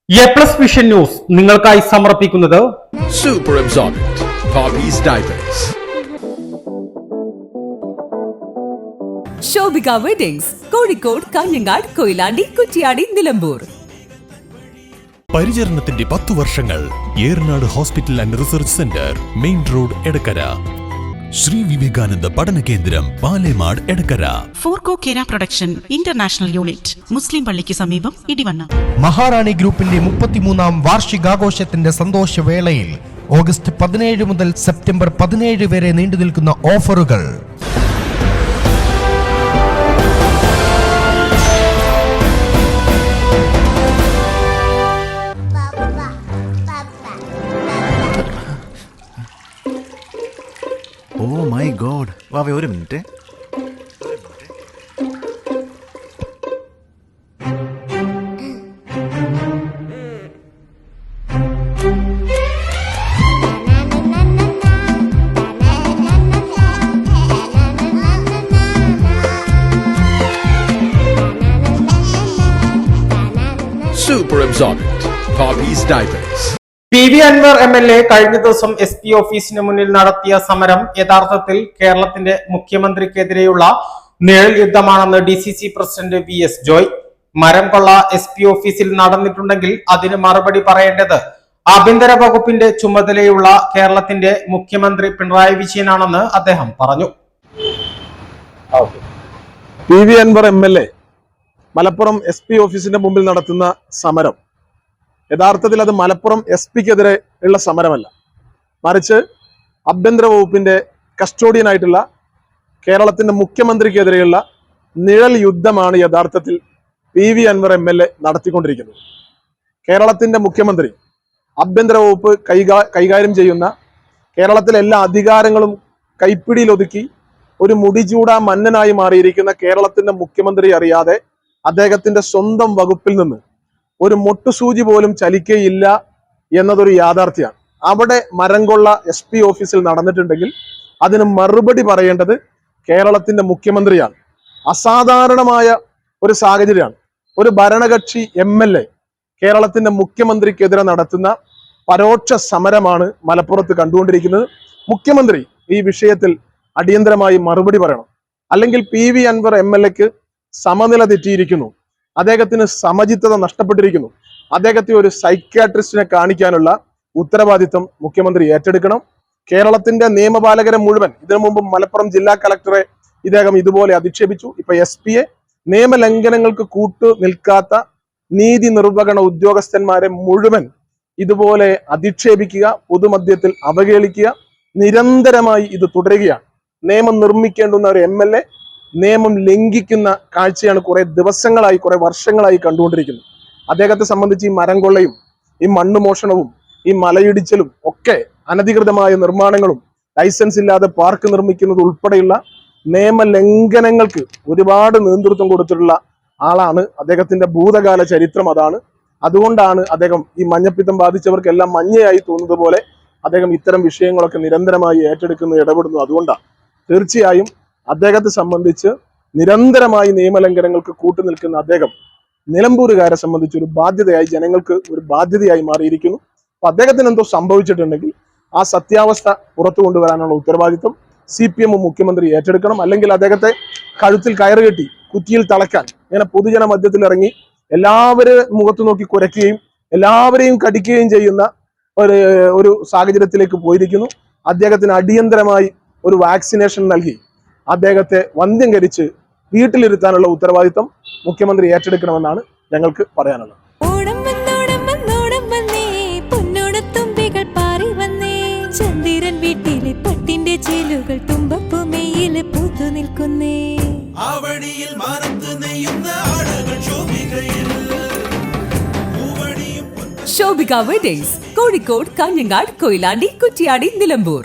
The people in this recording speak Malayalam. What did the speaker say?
എ+ വിഷൻ ന്യൂസ് നിങ്ങൾക്കായി സമർപ്പിക്കുന്നത് Super Absorbent Poppy's Diapers. Shobhika weddings Kozhikode, Kanhangad, Koyilandy, Kuttiady, Nilambur. പരിചരണത്തിന്റെ 10 വർഷങ്ങൾ. Eranad hospital and research centre, main road, Edakkara. Sri Vivekananda പഠന കേന്ദ്രം, പാലേമാട്, എടക്കര. ഫോർകോ കേര പ്രൊഡക്ഷൻ ഇന്റർനാഷണൽ യൂണിറ്റ്, മുസ്ലിം പള്ളിക്ക് സമീപം, ഇടിവണ്ണ. മഹാറാണി ഗ്രൂപ്പിന്റെ 33ാം വാർഷികാഘോഷത്തിന്റെ സന്തോഷവേളയിൽ ഓഗസ്റ്റ് 17 മുതൽ സെപ്റ്റംബർ 17 വരെ നീണ്ടുനിൽക്കുന്ന ഓഫറുകൾ. ഓ മൈ ഗോഡ്, വാവേ ഒരു minute. Super Absorbent Poppy's Diapers. PV Anwar MLA കഴിഞ്ഞ ദിവസം SP ഓഫീസിന് മുന്നിൽ നടത്തിയ സമരം യഥാർത്ഥത്തിൽ കേരളത്തിന്റെ മുഖ്യമന്ത്രിക്കെതിരെയുള്ള നിഴൽ യുദ്ധമാണെന്ന് DCC പ്രസിഡന്റ് VS ജോയ്. മരം കൊള്ള SP ഓഫീസിൽ നടന്നിട്ടുണ്ടെങ്കിൽ അതിന് മറുപടി പറയേണ്ടത് ആഭ്യന്തര വകുപ്പിന്റെ ചുമതലയുള്ള കേരളത്തിന്റെ മുഖ്യമന്ത്രി പിണറായി വിജയനാണെന്ന് അദ്ദേഹം പറഞ്ഞു. PV Anwar MLA Malappuram SP ഓഫീസിന്റെ മുമ്പിൽ നടത്തുന്ന സമരം യഥാർത്ഥത്തിൽ അത് മലപ്പുറം SP-ക്കെതിരെ ഉള്ള സമരമല്ല, മറിച്ച് ആഭ്യന്തര വകുപ്പിന്റെ കസ്റ്റോഡിയനായിട്ടുള്ള കേരളത്തിന്റെ മുഖ്യമന്ത്രിക്കെതിരെയുള്ള നിഴൽ യുദ്ധമാണ് യഥാർത്ഥത്തിൽ PV അൻവർ MLA നടത്തിക്കൊണ്ടിരിക്കുന്നത്. കേരളത്തിന്റെ മുഖ്യമന്ത്രി ആഭ്യന്തര വകുപ്പ് കൈകാര്യം ചെയ്യുന്ന കേരളത്തിലെ എല്ലാ അധികാരങ്ങളും കൈപ്പിടിയിൽ ഒതുക്കി ഒരു മുടിചൂടാ മന്നനായി മാറിയിരിക്കുന്ന കേരളത്തിന്റെ മുഖ്യമന്ത്രി അറിയാതെ അദ്ദേഹത്തിന്റെ സ്വന്തം വകുപ്പിൽ നിന്ന് ഒരു മൊട്ടുസൂചി പോലും ചലിക്കയില്ല എന്നതൊരു യാഥാർത്ഥ്യമാണ്. അവിടെ മരം കൊള്ള SP ഓഫീസിൽ നടന്നിട്ടുണ്ടെങ്കിൽ അതിന് മറുപടി പറയേണ്ടത് കേരളത്തിന്റെ മുഖ്യമന്ത്രിയാണ്. അസാധാരണമായ ഒരു സാഹചര്യമാണ്. ഒരു ഭരണകക്ഷി MLA കേരളത്തിന്റെ മുഖ്യമന്ത്രിക്കെതിരെ നടത്തുന്ന പരോക്ഷ സമരമാണ് മലപ്പുറത്ത് കണ്ടുകൊണ്ടിരിക്കുന്നത്. മുഖ്യമന്ത്രി ഈ വിഷയത്തിൽ അടിയന്തരമായി മറുപടി പറയണം. അല്ലെങ്കിൽ PV അൻവർ MLAക്ക് സമനില തെറ്റിയിരിക്കുന്നു, അദ്ദേഹത്തിന് സമചിത്തത നഷ്ടപ്പെട്ടിരിക്കുന്നു. അദ്ദേഹത്തെ ഒരു സൈക്യാട്രിസ്റ്റിനെ കാണിക്കാനുള്ള ഉത്തരവാദിത്വം മുഖ്യമന്ത്രി ഏറ്റെടുക്കണം. കേരളത്തിന്റെ നിയമപാലകരെ മുഴുവൻ, ഇതിനു മുമ്പ് മലപ്പുറം ജില്ലാ കളക്ടറെ ഇദ്ദേഹം ഇതുപോലെ അധിക്ഷേപിച്ചു. ഇപ്പൊ SP-യെ നിയമലംഘനങ്ങൾക്ക് കൂട്ടു നിൽക്കാത്ത നീതി നിർവഹണ ഉദ്യോഗസ്ഥന്മാരെ മുഴുവൻ ഇതുപോലെ അധിക്ഷേപിക്കുക, പൊതുമധ്യത്തിൽ അവഹേളിക്കുക, നിരന്തരമായി ഇത് തുടരുകയാണ്. നിയമം നിർമ്മിക്കേണ്ടുന്ന ഒരു MLA നിയമം ലംഘിക്കുന്ന കാഴ്ചയാണ് കുറെ ദിവസങ്ങളായി, കുറെ വർഷങ്ങളായി കണ്ടുകൊണ്ടിരിക്കുന്നത്. അദ്ദേഹത്തെ സംബന്ധിച്ച് ഈ മരം കൊള്ളയും ഈ മണ്ണ് മോഷണവും ഈ മലയിടിച്ചലും ഒക്കെ അനധികൃതമായ നിർമ്മാണങ്ങളും ലൈസൻസ് ഇല്ലാതെ പാർക്ക് നിർമ്മിക്കുന്നത് ഉൾപ്പെടെയുള്ള നിയമലംഘനങ്ങൾക്ക് ഒരുപാട് നേതൃത്വം കൊടുത്തിട്ടുള്ള ആളാണ്. അദ്ദേഹത്തിന്റെ ഭൂതകാല ചരിത്രം അതാണ്. അതുകൊണ്ടാണ് അദ്ദേഹം ഈ മഞ്ഞപ്പിത്തം ബാധിച്ചവർക്കെല്ലാം മഞ്ഞയായി തോന്നുന്നത് പോലെ അദ്ദേഹം ഇത്തരം വിഷയങ്ങളൊക്കെ നിരന്തരമായി ഏറ്റെടുക്കുന്നു, ഇടപെടുന്നു. അതുകൊണ്ടാണ് തീർച്ചയായും അദ്ദേഹത്തെ സംബന്ധിച്ച് നിരന്തരമായി നിയമലംഘനങ്ങൾക്ക് കൂട്ടുനിൽക്കുന്ന അദ്ദേഹം നിലമ്പൂരുകാരെ സംബന്ധിച്ച് ഒരു ബാധ്യതയായി, ജനങ്ങൾക്ക് ഒരു ബാധ്യതയായി മാറിയിരിക്കുന്നു. അപ്പൊ അദ്ദേഹത്തിന് എന്തോ സംഭവിച്ചിട്ടുണ്ടെങ്കിൽ ആ സത്യാവസ്ഥ പുറത്തു കൊണ്ടുവരാനുള്ള ഉത്തരവാദിത്വം CPM മുഖ്യമന്ത്രി ഏറ്റെടുക്കണം. അല്ലെങ്കിൽ അദ്ദേഹത്തെ കഴുത്തിൽ കയറുകെട്ടി കുറ്റിയിൽ തളയ്ക്കാൻ ഇങ്ങനെ പൊതുജന മധ്യത്തിൽ ഇറങ്ങി എല്ലാവരും മുഖത്ത് നോക്കി കുരയ്ക്കുകയും എല്ലാവരെയും കടിക്കുകയും ചെയ്യുന്ന ഒരു സാഹചര്യത്തിലേക്ക് പോയിരിക്കുന്നു. അദ്ദേഹത്തിന് അടിയന്തരമായി ഒരു വാക്സിനേഷൻ നൽകി അദ്ദേഹത്തെ വന്ധ്യംകരിച്ച് വീട്ടിലിരുത്താനുള്ള ഉത്തരവാദിത്വം മുഖ്യമന്ത്രി ഏറ്റെടുക്കണമെന്നാണ് ഞങ്ങൾക്ക് പറയാനുള്ളത്. ശോഭിക വെഡിങ്സ് കോഴിക്കോട്, കാഞ്ഞങ്ങാട്, കൊയിലാണ്ടി, കുറ്റിയാടി, നിലമ്പൂർ.